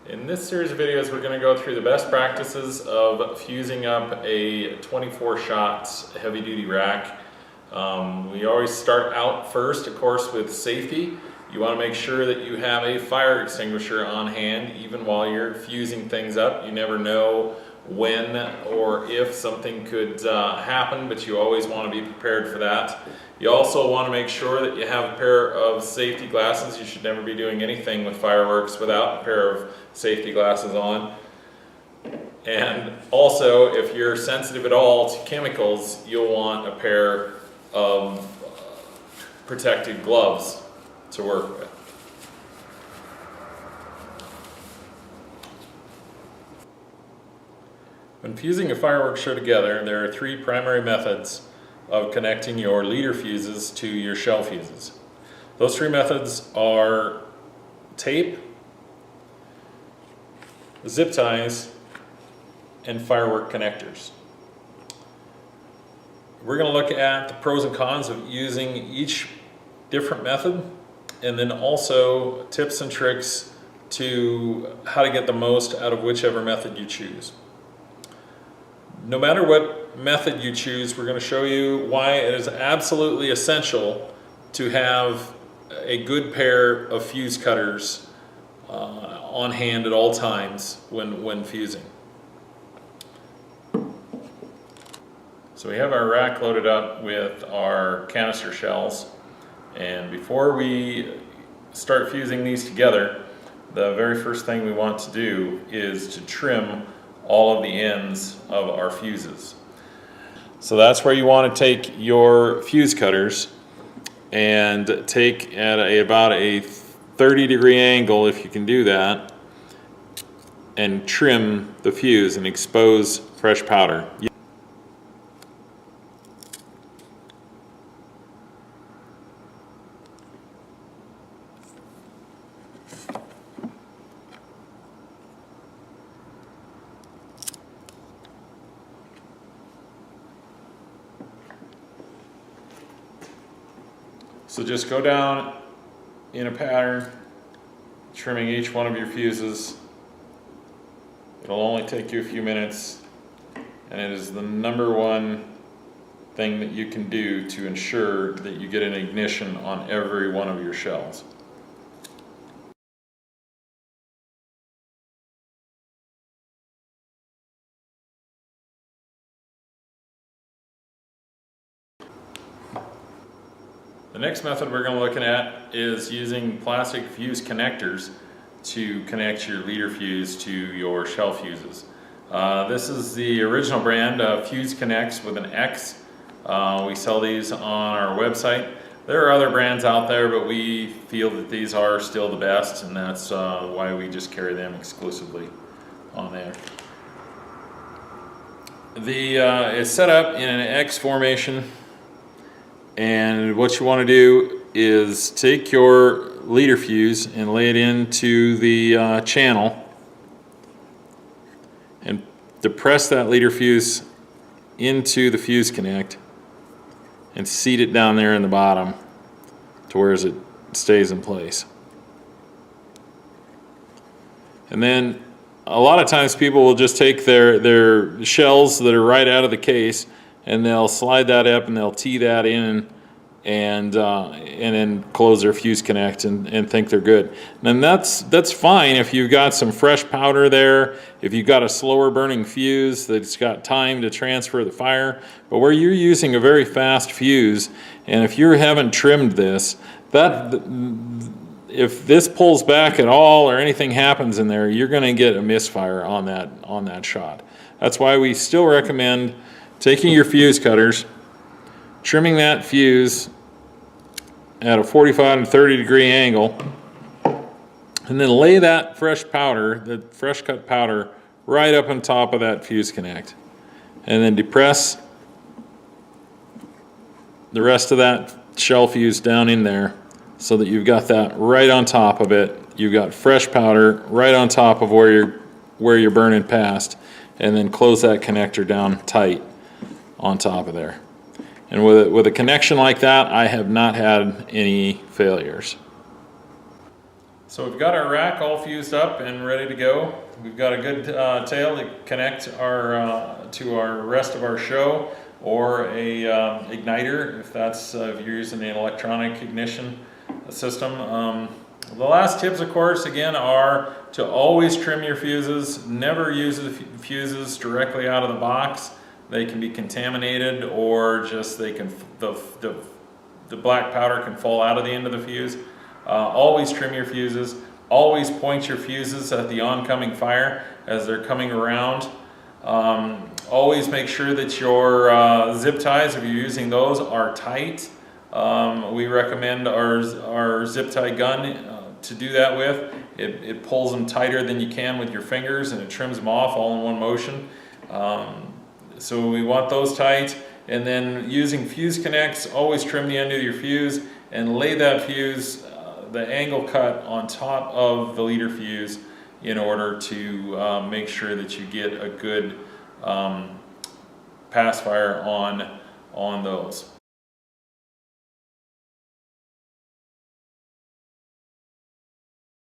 In this series of videos, we're going to go through the best practices of fusing up a 24 shot heavy duty rack. We always start out first, of course, with safety. You want to make sure that you have a fire extinguisher on hand even while you're fusing things up. You never know when or if something could happen, but you always want to be prepared for that. You also want to make sure that you have a pair of safety glasses. You should never be doing anything with fireworks without a pair of safety glasses on. And also, if you're sensitive at all to chemicals, you'll want a pair of protective gloves to work with. When fusing a fireworks show together, there are three primary methods of connecting your leader fuses to your shell fuses. Those three methods are tape, zip ties, and firework connectors. We're going to look at the pros and cons of using each different method, and then also tips and tricks to how to get the most out of whichever method you choose. No matter what method you choose, we're going to show you why it is absolutely essential to have a good pair of fuse cutters on hand at all times when fusing. So we have our rack loaded up with our canister shells, and before we start fusing these together, the very first thing we want to do is to trim all of the ends of our fuses. So that's where you want to take your fuse cutters and take at about a 30-degree angle, if you can do that, and trim the fuse and expose fresh powder. So just go down in a pattern, trimming each one of your fuses. It'll only take you a few minutes, and it is the number one thing that you can do to ensure that you get an ignition on every one of your shells. The next method we're going to look at is using plastic fuse connectors to connect your leader fuse to your shell fuses. This is the original brand, Fuse Connex with an X. We sell these on our website. There are other brands out there, but we feel that these are still the best, and that's why we just carry them exclusively on there. It's set up in an X formation. And what you want to do is take your leader fuse and lay it into the channel and depress that leader fuse into the fuse connect and seat it down there in the bottom to where it stays in place. And then a lot of times people will just take their shells that are right out of the case, and they'll slide that up and they'll tee that in and then close their fuse connect and think they're good. And that's fine if you've got some fresh powder there, if you've got a slower burning fuse that's got time to transfer the fire. But where you're using a very fast fuse, and if you haven't trimmed this, if this pulls back at all or anything happens in there, you're going to get a misfire on that shot. That's why we still recommend taking your fuse cutters, trimming that fuse at a 45 and 30-degree angle, and then lay that fresh powder, the fresh cut powder, right up on top of that fuse connect. And then depress the rest of that shell fuse down in there so that you've got that right on top of it. You've got fresh powder right on top of where you're burning past, and then close that connector down tight on top of there. And with a connection like that, I have not had any failures. So we've got our rack all fused up and ready to go. We've got a good tail to connect our to our rest of our show, or a igniter if that's if you're using an electronic ignition system. The last tips, of course, again, are to always trim your fuses. Never use the fuses directly out of the box. They can be contaminated, or just the black powder can fall out of the end of the fuse. Always trim your fuses. Always point your fuses at the oncoming fire as they're coming around. Always make sure that your zip ties, if you're using those, are tight. We recommend our zip tie gun to do that with. It pulls them tighter than you can with your fingers, and it trims them off all in one motion. So we want those tight. And then using fuse Connex, always trim the end of your fuse and lay that fuse, the angle cut, on top of the leader fuse in order to make sure that you get a good pass fire on those.